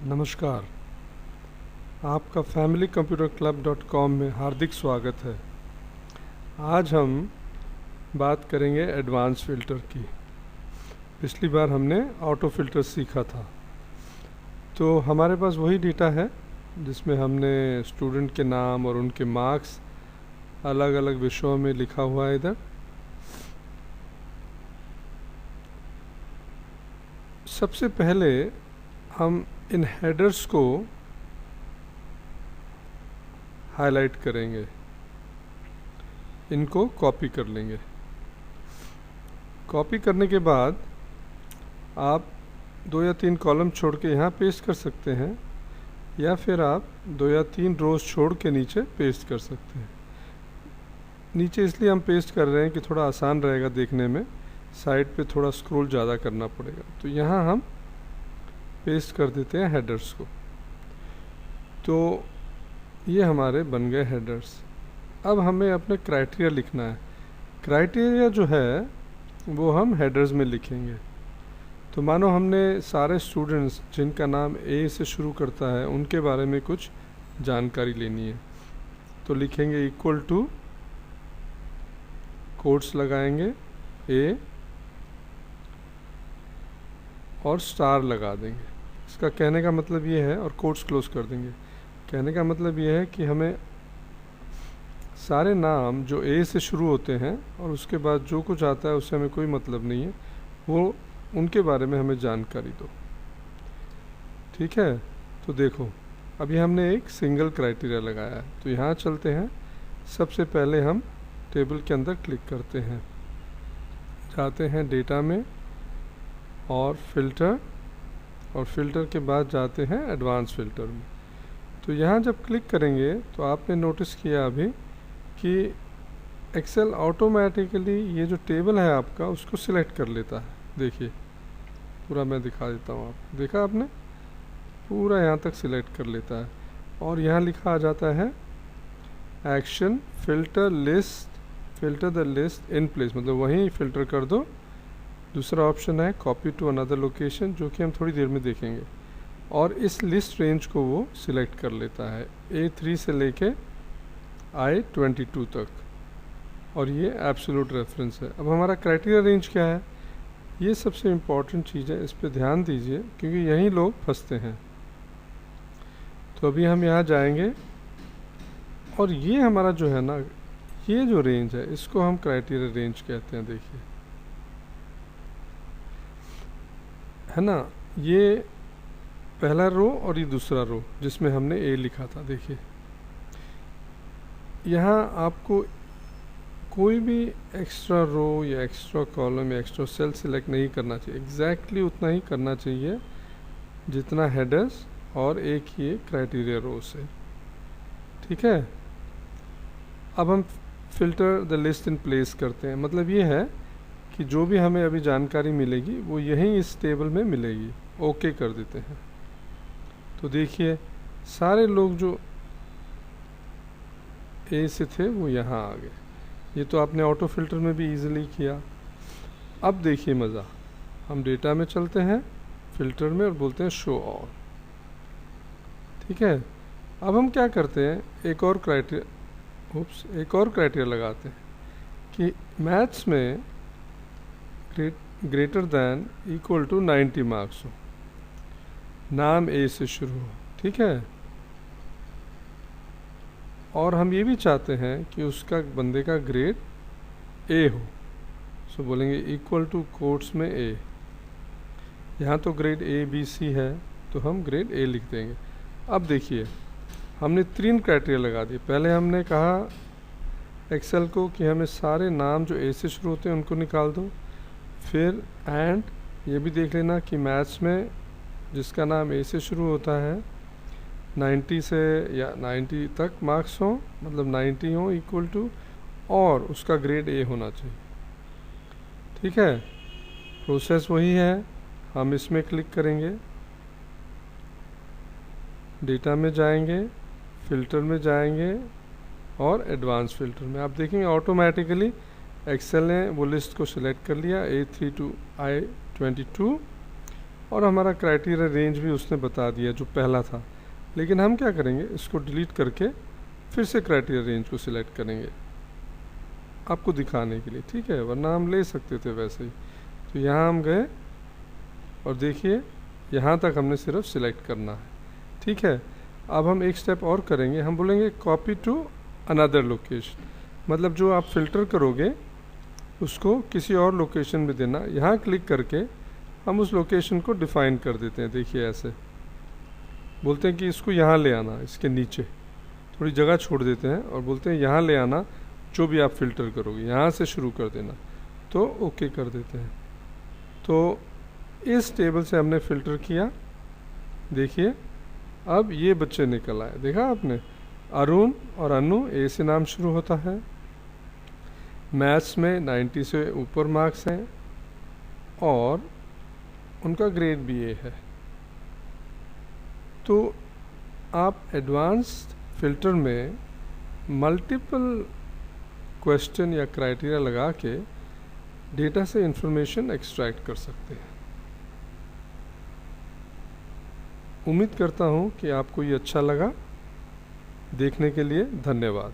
नमस्कार। आपका familycomputerclub.com में हार्दिक स्वागत है। आज हम बात करेंगे एडवांस फ़िल्टर की। पिछली बार हमने ऑटो फ़िल्टर सीखा था, तो हमारे पास वही डेटा है जिसमें हमने स्टूडेंट के नाम और उनके मार्क्स अलग अलग विषयों में लिखा हुआ है। इधर सबसे पहले हम इन हेडर्स को हाईलाइट करेंगे, इनको कॉपी कर लेंगे। कॉपी करने के बाद आप 2 या 3 कॉलम छोड़ के यहाँ पेस्ट कर सकते हैं, या फिर आप 2 या 3 रोज़ छोड़ के नीचे पेस्ट कर सकते हैं। नीचे इसलिए हम पेस्ट कर रहे हैं कि थोड़ा आसान रहेगा देखने में, साइड पे थोड़ा स्क्रॉल ज़्यादा करना पड़ेगा। तो यहाँ हम पेस्ट कर देते हैं हेडर्स को। तो ये हमारे बन गए हेडर्स। अब हमें अपने क्राइटेरिया लिखना है। क्राइटेरिया जो है वो हम हेडर्स में लिखेंगे। तो मानो हमने सारे स्टूडेंट्स जिनका नाम ए से शुरू करता है उनके बारे में कुछ जानकारी लेनी है, तो लिखेंगे इक्वल टू, कोट्स लगाएंगे ए और स्टार लगा देंगे। इसका कहने का मतलब ये है, और कोट्स क्लोज कर देंगे। कहने का मतलब ये है कि हमें सारे नाम जो ए से शुरू होते हैं और उसके बाद जो कुछ आता है उससे हमें कोई मतलब नहीं है, वो उनके बारे में हमें जानकारी दो। ठीक है, तो देखो अभी हमने एक सिंगल क्राइटेरिया लगाया है। तो यहाँ चलते हैं। सबसे पहले हम टेबल के अंदर क्लिक करते हैं, जाते हैं डेटा में और फिल्टर, और फिल्टर के बाद जाते हैं एडवांस फ़िल्टर में। तो यहाँ जब क्लिक करेंगे तो आपने नोटिस किया अभी कि एक्सेल ऑटोमेटिकली ये जो टेबल है आपका उसको सिलेक्ट कर लेता है। देखिए पूरा मैं दिखा देता हूँ आपको, देखा आपने, पूरा यहाँ तक सिलेक्ट कर लेता है। और यहाँ लिखा आ जाता है action filter list, filter the list in place, मतलब वहीं फ़िल्टर कर दो। दूसरा ऑप्शन है कॉपी टू अनदर लोकेशन, जो कि हम थोड़ी देर में देखेंगे। और इस लिस्ट रेंज को वो सिलेक्ट कर लेता है A3 से लेके I22 तक, और ये एब्सोल्यूट रेफरेंस है। अब हमारा क्राइटेरिया रेंज क्या है, ये सबसे इम्पॉर्टेंट चीज़ है, इस पर ध्यान दीजिए क्योंकि यहीं लोग फंसते हैं। तो अभी हम यहाँ जाएंगे और ये हमारा जो है ना, ये जो रेंज है इसको हम क्राइटेरिया रेंज कहते हैं। देखिए है ना, ये पहला रो और ये दूसरा रो जिसमें हमने ए लिखा था। देखिए यहाँ आपको कोई भी एक्स्ट्रा रो या एक्स्ट्रा कॉलम या एक्स्ट्रा सेल सिलेक्ट नहीं करना चाहिए। एग्जैक्टली उतना ही करना चाहिए जितना हेडर्स और एक ये क्राइटेरिया रो से। ठीक है, अब हम filter the list in place करते हैं। मतलब ये है कि जो भी हमें अभी जानकारी मिलेगी वो यहीं इस टेबल में मिलेगी। ओके कर देते हैं। तो देखिए सारे लोग जो ए से थे वो यहाँ आ गए। ये तो आपने ऑटो फिल्टर में भी इजीली किया। अब देखिए मज़ा, हम डेटा में चलते हैं, फिल्टर में, और बोलते हैं शो ऑल। ठीक है, अब हम क्या करते हैं, एक और क्राइटेरिया लगाते हैं कि मैथ्स में greater than equal to 90 marks हो, नाम ए से शुरू हो। ठीक है, और हम ये भी चाहते हैं कि उसका बंदे का ग्रेड ए हो। सो बोलेंगे इक्वल टू कोट्स में ए। यहाँ तो ग्रेड ए बी सी है तो हम ग्रेड ए लिख देंगे। अब देखिए हमने 3 क्राइटेरिया लगा दिए। पहले हमने कहा एक्सेल को कि हमें सारे नाम जो ए से शुरू होते हैं उनको निकाल दो। फिर एंड ये भी देख लेना कि मैथ्स में जिसका नाम ए से शुरू होता है 90 से या 90 तक मार्क्स हो, मतलब 90 हो इक्वल टू, और उसका ग्रेड ए होना चाहिए। ठीक है, प्रोसेस वही है। हम इसमें क्लिक करेंगे, डेटा में जाएंगे, फिल्टर में जाएंगे और एडवांस फिल्टर में। आप देखेंगे ऑटोमेटिकली एक्सेल ने वो लिस्ट को सिलेक्ट कर लिया A3 to I22, और हमारा क्राइटेरिया रेंज भी उसने बता दिया जो पहला था। लेकिन हम क्या करेंगे, इसको डिलीट करके फिर से क्राइटेरिया रेंज को सिलेक्ट करेंगे आपको दिखाने के लिए, ठीक है, वरना हम ले सकते थे वैसे ही। तो यहाँ हम गए और देखिए यहाँ तक हमने सिर्फ सिलेक्ट करना है, ठीक है। अब हम एक स्टेप और करेंगे, हम बोलेंगे कॉपी टू अनदर लोकेशन, मतलब जो आप फ़िल्टर करोगे उसको किसी और लोकेशन में देना। यहाँ क्लिक करके हम उस लोकेशन को डिफ़ाइन कर देते हैं। देखिए ऐसे बोलते हैं कि इसको यहाँ ले आना, इसके नीचे थोड़ी जगह छोड़ देते हैं और बोलते हैं यहाँ ले आना जो भी आप फ़िल्टर करोगे, यहाँ से शुरू कर देना, तो ओके कर देते हैं। तो इस टेबल से हमने फ़िल्टर किया, देखिए अब ये बच्चे निकल आए, देखा आपने, अरुण और अनु ए से नाम शुरू होता है, मैथ्स में 90 से ऊपर मार्क्स हैं और उनका ग्रेड भी ए है। तो आप एडवांस्ड फ़िल्टर में मल्टीपल क्वेश्चन या क्राइटेरिया लगा के डेटा से इंफॉर्मेशन एक्सट्रैक्ट कर सकते हैं। उम्मीद करता हूँ कि आपको ये अच्छा लगा। देखने के लिए धन्यवाद।